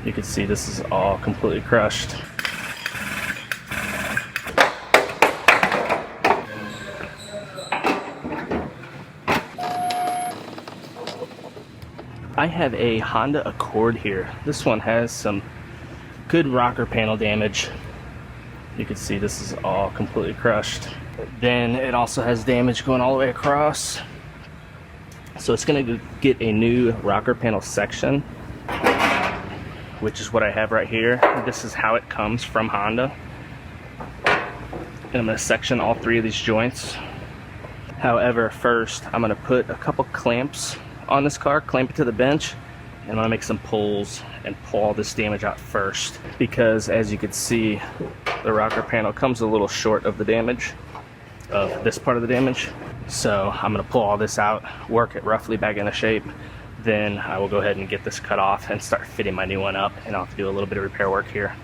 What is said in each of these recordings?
You can see this is all completely crushed. I have a Honda Accord here. This one has some good rocker panel damage. You can see this is all completely crushed. Then it also has damage going all the way across. So it's going to get a new rocker panel section, which is what I have right here. This is how it comes from Honda. And I'm going to section all three of these joints. However, first I'm going to put a couple clamps on this car, clamp it to the bench, and I'm going to make some pulls and pull all this damage out first, because as you can see, the rocker panel comes a little short of the damage, of this part of the damage. So I'm going to pull all this out, work it roughly back into shape, then I will go ahead and get this cut off and start fitting my new one up, and I'll have to do a little bit of repair work here.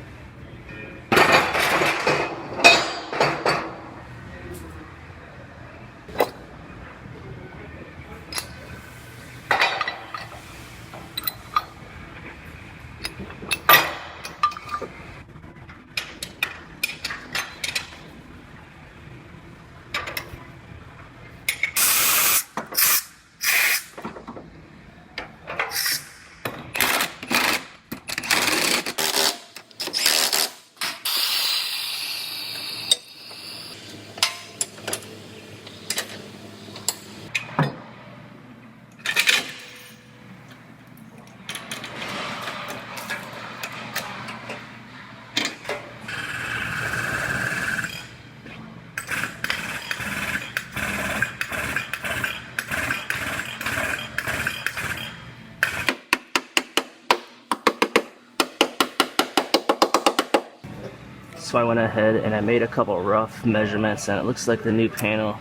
So I went ahead and I made a couple rough measurements, and it looks like the new panel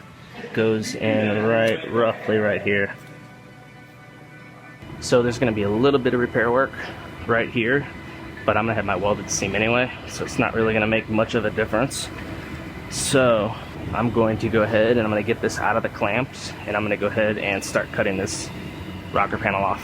goes in roughly right here. So there's going to be a little bit of repair work right here, but I'm going to have my welded seam anyway, so it's not really going to make much of a difference. So I'm going to go ahead and I'm going to get this out of the clamps, and I'm going to go ahead and start cutting this rocker panel off.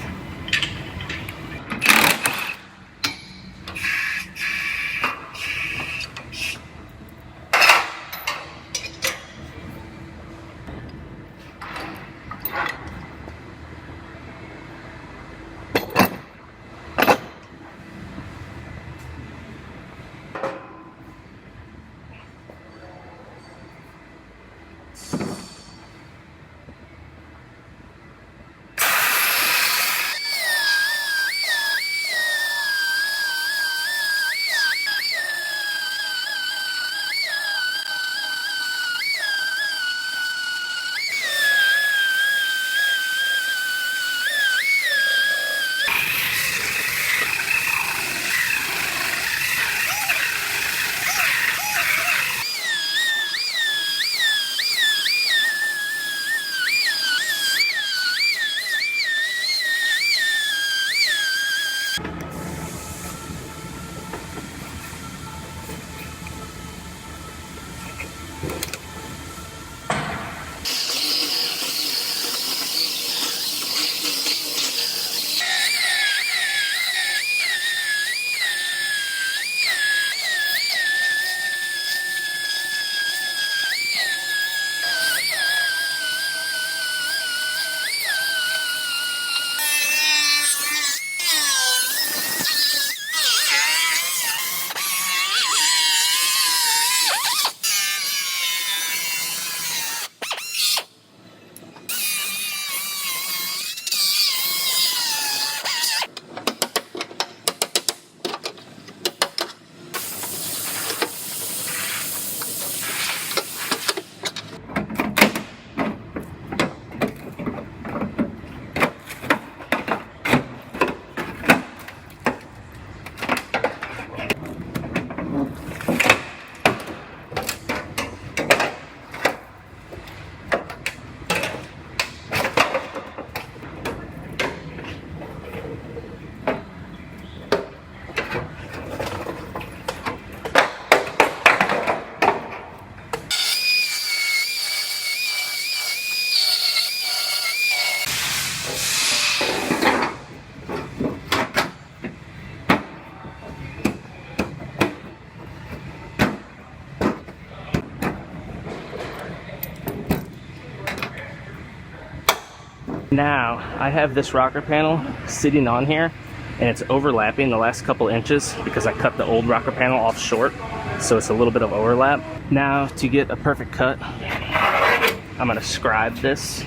Now, I have this rocker panel sitting on here, and it's overlapping the last couple inches because I cut the old rocker panel off short, so it's a little bit of overlap. Now, to get a perfect cut, I'm gonna scribe this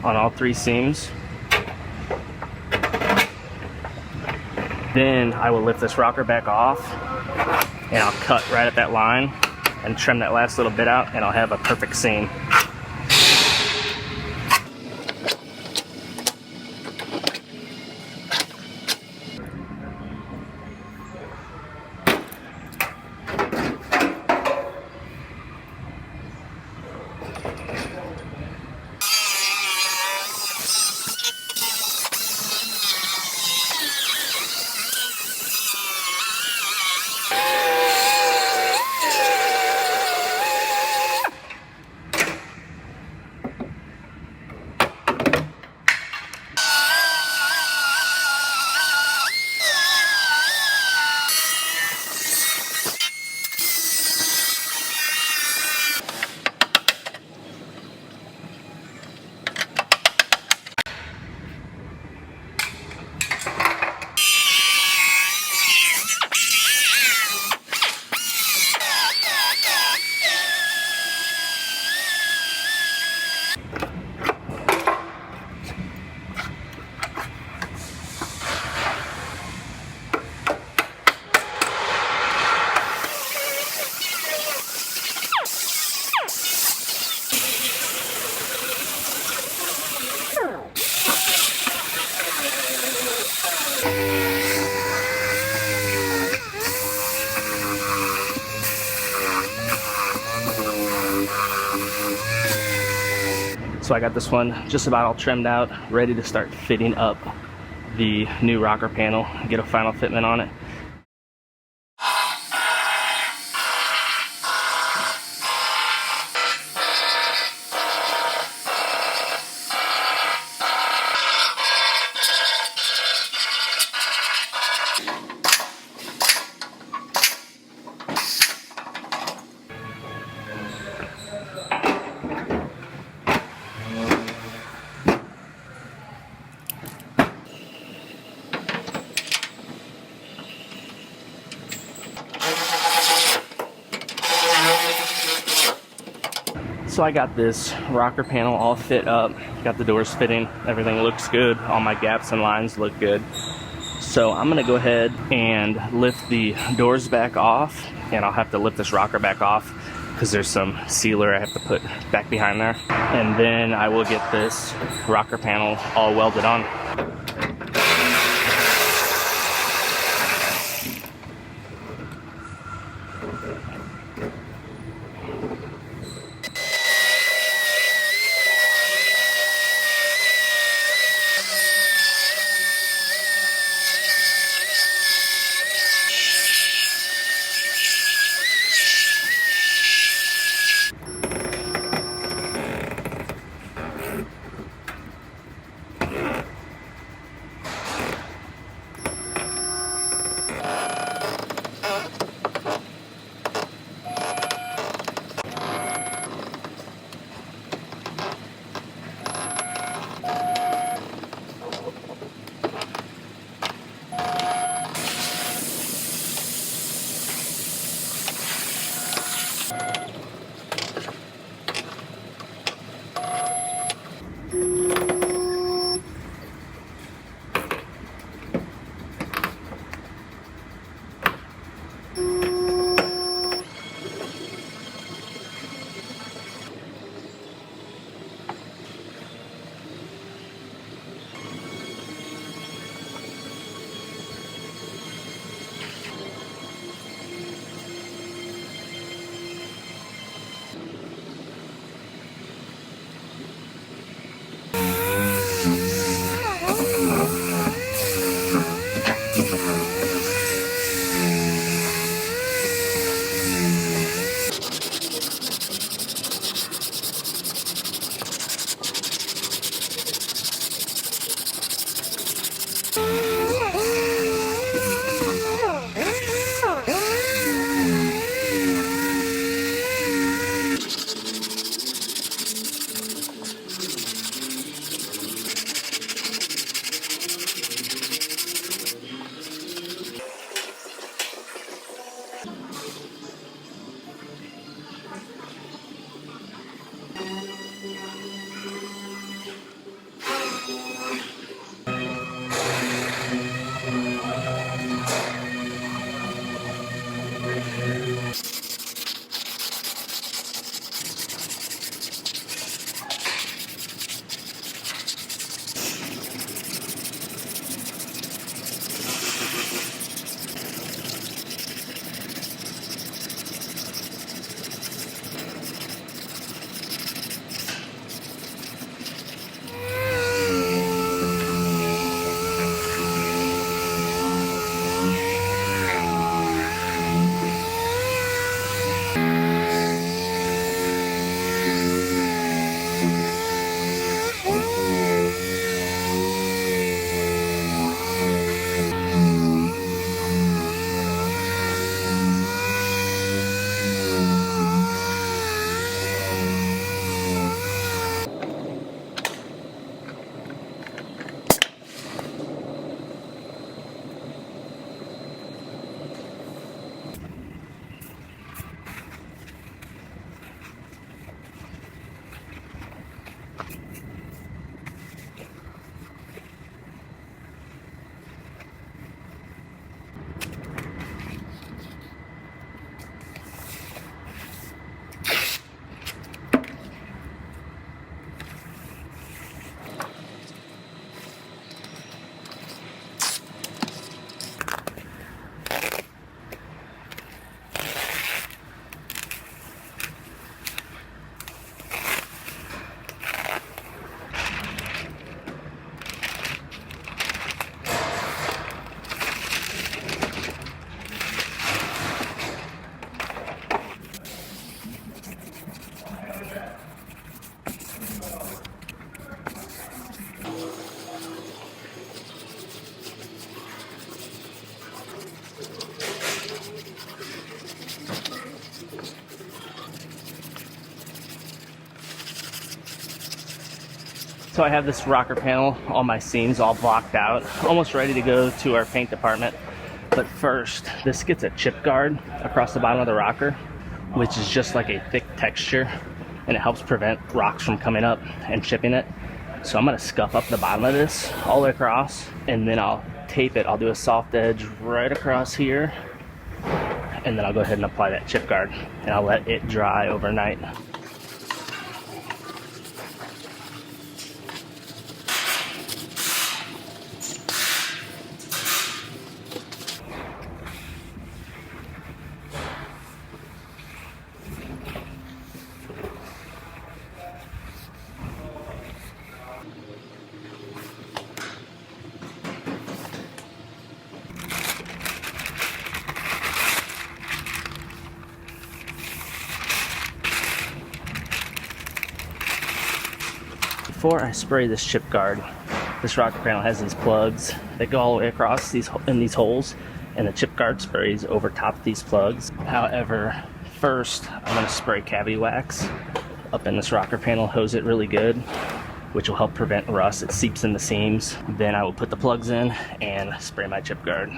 on all 3 seams. Then I will lift this rocker back off, and I'll cut right at that line and trim that last little bit out, and I'll have a perfect seam. So I got this one just about all trimmed out, ready to start fitting up the new rocker panel, get a final fitment on it. So I got this rocker panel all fit up, got the doors fitting, everything looks good, all my gaps and lines look good. So I'm gonna go ahead and lift the doors back off, and I'll have to lift this rocker back off because there's some sealer I have to put back behind there. And then I will get this rocker panel all welded on. So I have this rocker panel, all my seams all blocked out, almost ready to go to our paint department. But first, this gets a chip guard across the bottom of the rocker, which is just like a thick texture, and it helps prevent rocks from coming up and chipping it. So I'm gonna scuff up the bottom of this all the way across, and then I'll tape it. I'll do a soft edge right across here, and then I'll go ahead and apply that chip guard, and I'll let it dry overnight. Before I spray this chip guard, this rocker panel has these plugs that go all the way across these holes, and the chip guard sprays over top of these plugs. However, first I'm going to spray cavity wax up in this rocker panel, hose it really good, which will help prevent rust. It seeps in the seams. Then I will put the plugs in and spray my chip guard.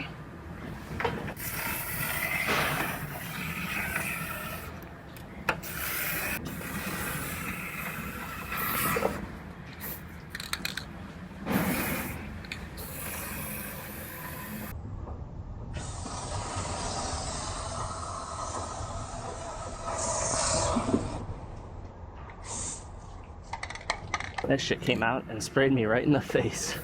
That shit came out and sprayed me right in the face.